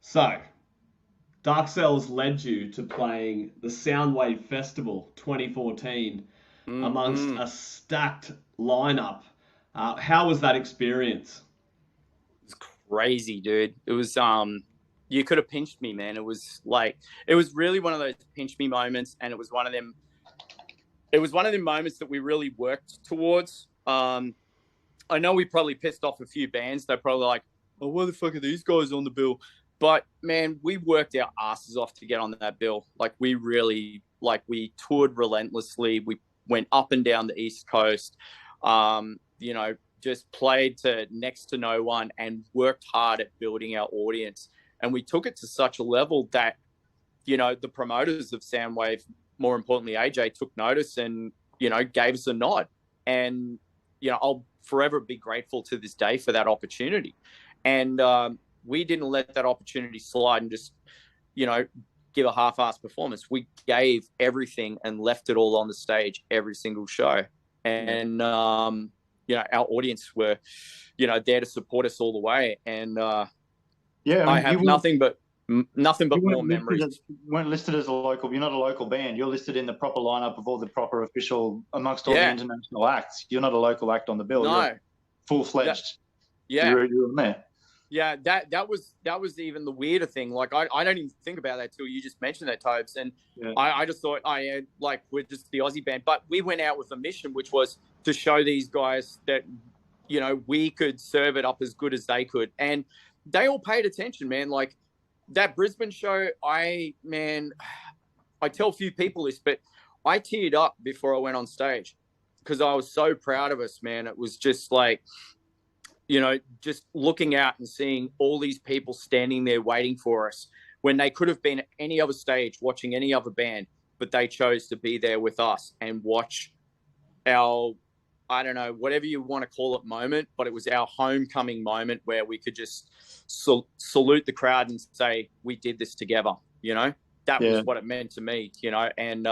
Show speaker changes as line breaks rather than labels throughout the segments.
So, Darkcell's led you to playing the Soundwave Festival 2014 amongst
Mm-mm.
a stacked lineup. How was that experience?
It's crazy, dude. It was you could have pinched me, man. It was really one of those pinch me moments, and it was one of them moments that we really worked towards. I know we probably pissed off a few bands. They're probably like, "Oh, why the fuck are these guys on the bill?" But man, we worked our asses off to get on that bill. We toured relentlessly. We went up and down the East Coast. Just played to next to no one and worked hard at building our audience. And we took it to such a level that, the promoters of Soundwave, more importantly, AJ, took notice and, gave us a nod. And, I'll forever be grateful to this day for that opportunity. And we didn't let that opportunity slide and just, give a half-assed performance. We gave everything and left it all on the stage every single show. And, our audience were, there to support us all the way. And I have nothing but more memories.
You weren't listed as a local. You're not a local band. You're listed in the proper lineup of all the proper official amongst all the international acts. You're not a local act on the bill.
No,
you're full-fledged.
You're
on there.
Yeah, that was even the weirder thing. Like I don't even think about that till you just mentioned that, Tobes. And I just thought we're just the Aussie band. But we went out with a mission, which was to show these guys that, we could serve it up as good as they could. And they all paid attention, man. Like that Brisbane show, I tell few people this, but I teared up before I went on stage because I was so proud of us, man. It was just like, just looking out and seeing all these people standing there waiting for us when they could have been at any other stage watching any other band, but they chose to be there with us and watch our, I don't know, whatever you want to call it moment, but it was our homecoming moment where we could just salute the crowd and say, we did this together, That was what it meant to me, and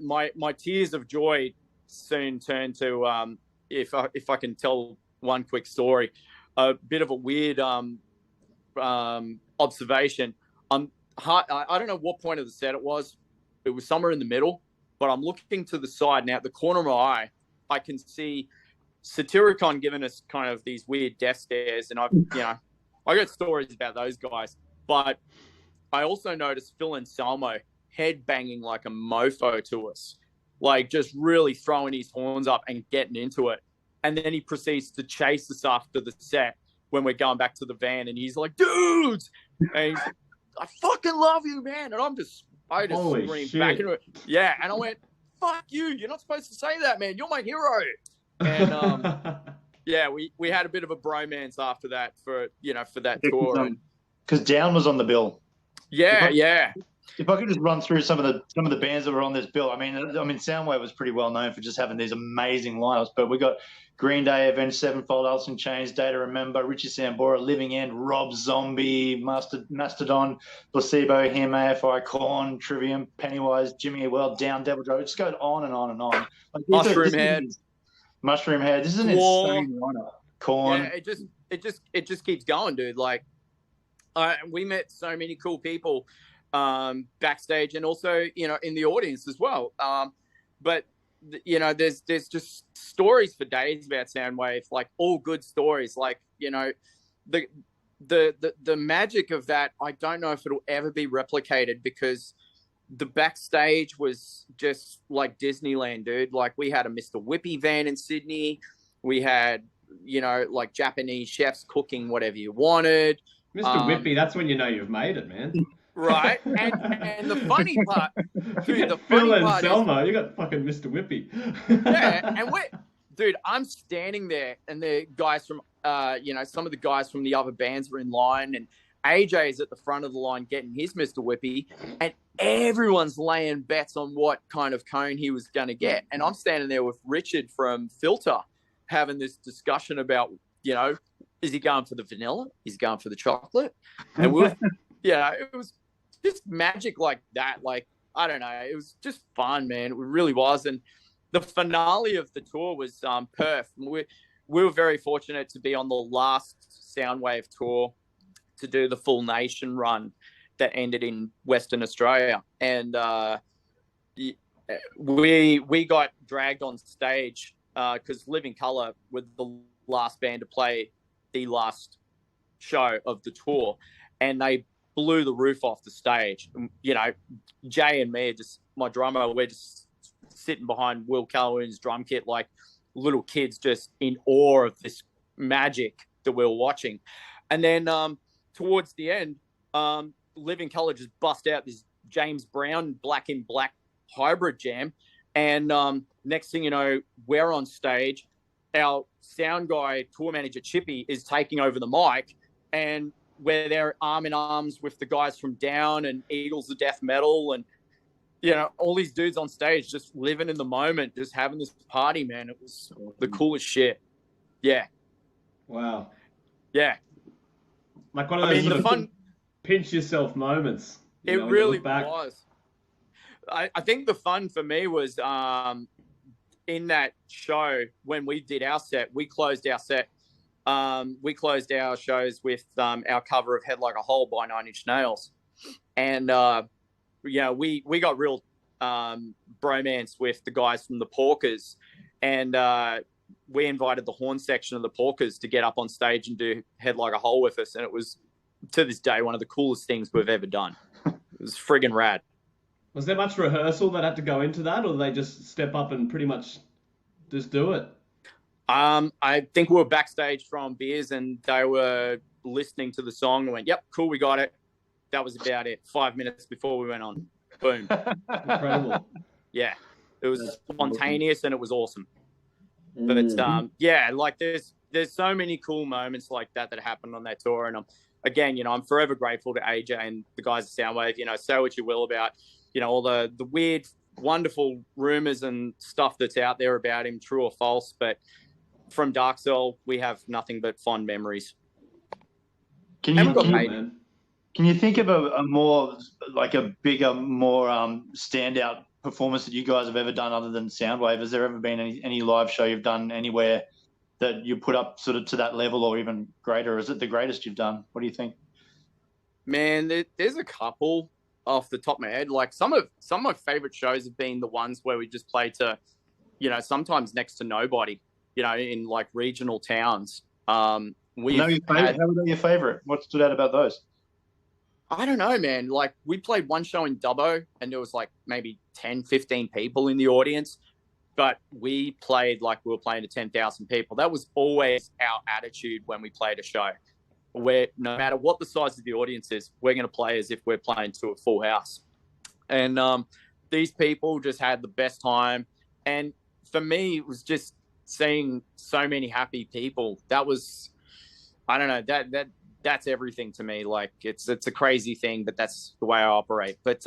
my tears of joy soon turned to, if I can tell one quick story, a bit of a weird observation. I don't know what point of the set it was. It was somewhere in the middle, but I'm looking to the side now. At the corner of my eye, I can see Satyricon giving us kind of these weird death stares, and I got stories about those guys. But I also noticed Phil Anselmo head banging like a mofo to us, like just really throwing his horns up and getting into it. And then he proceeds to chase us after the set when we're going back to the van. And he's like, dudes, and he's like, I fucking love you, man. And I just screamed back into it. Yeah. And I went, fuck you. You're not supposed to say that, man. You're my hero. And we had a bit of a bromance after that for that tour.
Because Down was on the bill.
Yeah.
If I could just run through some of the bands that were on this bill, I mean, Soundwave was pretty well known for just having these amazing lineups, but we got Green Day, Avenged Sevenfold, Alice in Chains, Day to Remember, Richie Sambora, Living End, Rob Zombie, Mastodon, Placebo, Him, AFI, Korn, Trivium, Pennywise, Jimmy Eat World, Down, Devil Joe. It just goes on and on and on. Like, Mushroom Head. This is an insane lineup. Korn.
Yeah, it just keeps going, dude. Like, we met so many cool people backstage and also in the audience as well, but there's just stories for days about Soundwave, like all good stories, like the magic of that. I don't know if it'll ever be replicated because the backstage was just like Disneyland, dude. Like we had a Mr. Whippy van in Sydney, we had like Japanese chefs cooking whatever you wanted.
Mr. Whippy, that's when you know you've made it, man.
Right, and the funny part, dude,
Phil and Anselmo, you got fucking Mr. Whippy.
Yeah, and I'm standing there, and the guys from, some of the guys from the other bands were in line, and AJ's at the front of the line getting his Mr. Whippy, and everyone's laying bets on what kind of cone he was going to get, and I'm standing there with Richard from Filter, having this discussion about, is he going for the vanilla? Is he going for the chocolate? And it was just magic like that. Like, I don't know. It was just fun, man. It really was. And the finale of the tour was Perth. We were very fortunate to be on the last Soundwave tour. to do the full nation run that ended in Western Australia. And we got dragged on stage because Living Colour were the last band to play the last show of the tour, and they blew the roof off the stage. You know, Jay and me, just my drummer, we're just sitting behind Will Calhoun's drum kit like little kids, just in awe of this magic that we were watching. And then towards the end, Living Colour just bust out this James Brown Black in Black hybrid jam. And next thing you know, we're on stage. Our sound guy, tour manager Chippy, is taking over the mic, and we're there arm in arms with the guys from Down and Eagles of Death Metal, and you know, all these dudes on stage just living in the moment, just having this party, man. It was the coolest shit. Yeah.
Wow.
Yeah.
Like one of those sort of pinch yourself moments.
It really was. I think the fun for me was in that show when we did our set, we closed our set. We closed our shows with our cover of Head Like a Hole by Nine Inch Nails. And, you know, we got real bromance with the guys from the Porkers. And we invited the horn section of the Porkers to get up on stage and do Head Like a Hole with us. And it was, to this day, one of the coolest things we've ever done. It was friggin' rad.
Was there much rehearsal that had to go into that, or did they just step up and pretty much just do it?
I think we were backstage from beers, and they were listening to the song and went, "Yep, cool, we got it." That was about it. 5 minutes before we went on. Boom.
Incredible.
Yeah, it was spontaneous and it was awesome. But yeah, like there's so many cool moments like that happened on that tour, and I'm forever grateful to AJ and the guys at Soundwave. You know, say what you will about, you know, all the weird, wonderful rumors and stuff that's out there about him, true or false. But from Darkcell, we have nothing but fond memories.
Can you think of a more, like a bigger, more standout performance that you guys have ever done other than Soundwave? Has there ever been any live show you've done anywhere that you put up sort of to that level or even greater? Is it the greatest you've done? What do you think? Man,
there's a couple off the top of my head. Like some of my favorite shows have been the ones where we just play to, you know, sometimes next to nobody, you know, in like regional towns. How were
your favorite? What stood out about those?
I don't know, man. Like we played one show in Dubbo and there was like maybe 10, 15 people in the audience, but we played like we were playing to 10,000 people. That was always our attitude when we played a show, where no matter what the size of the audience is, we're going to play as if we're playing to a full house. And these people just had the best time. And for me, it was just seeing so many happy people. That was, I don't know, that's everything to me. Like it's a crazy thing, but that's the way I operate. But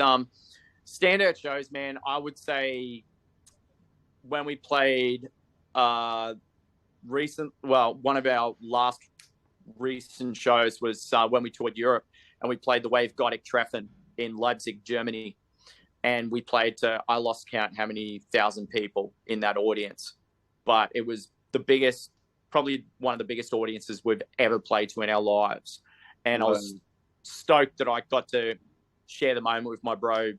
standout shows, man, I would say when we played one of our last recent shows was when we toured Europe, and we played the Wave Gothic Treffen in Leipzig, Germany. And we played to, I lost count how many thousand people in that audience, but it was the biggest, probably one of the biggest audiences we've ever played to in our lives. And I was stoked that I got to share the moment with my bro,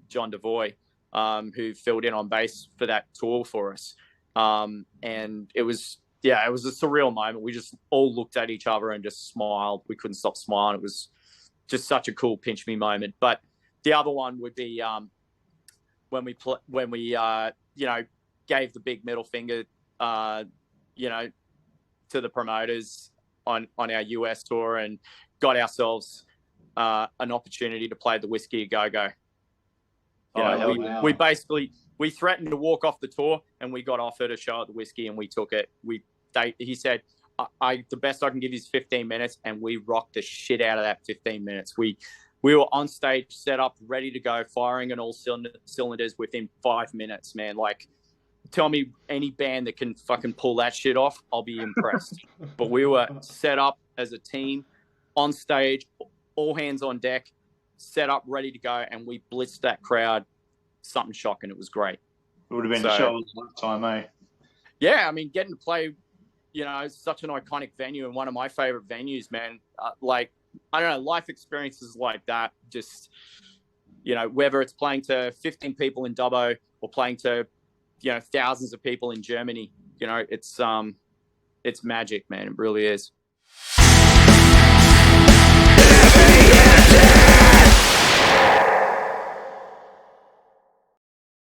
John Devoy, who filled in on bass for that tour for us. And it was a surreal moment. We just all looked at each other and just smiled. We couldn't stop smiling. It was just such a cool pinch me moment. But the other one would be when we gave the big middle finger, to the promoters on our US tour and got ourselves an opportunity to play the Whiskey a Go-Go. We threatened to walk off the tour, and we got offered a show at the Whiskey, and we took it. He said, the best I can give you is 15 minutes, and we rocked the shit out of that 15 minutes. We were on stage, set up, ready to go, firing on all cylinders within 5 minutes, man. Like, tell me any band that can fucking pull that shit off, I'll be impressed. But we were set up as a team, on stage, all hands on deck, set up, ready to go, and we blitzed that crowd. Something shocking. It was great.
It would have been a show of a lifetime, eh?
Yeah, I mean, getting to play, such an iconic venue and one of my favorite venues, man. Like I don't know, life experiences like that, just, you know, whether it's playing to 15 people in Dubbo or playing to, you know, thousands of people in Germany, you know, it's magic, man. It really is.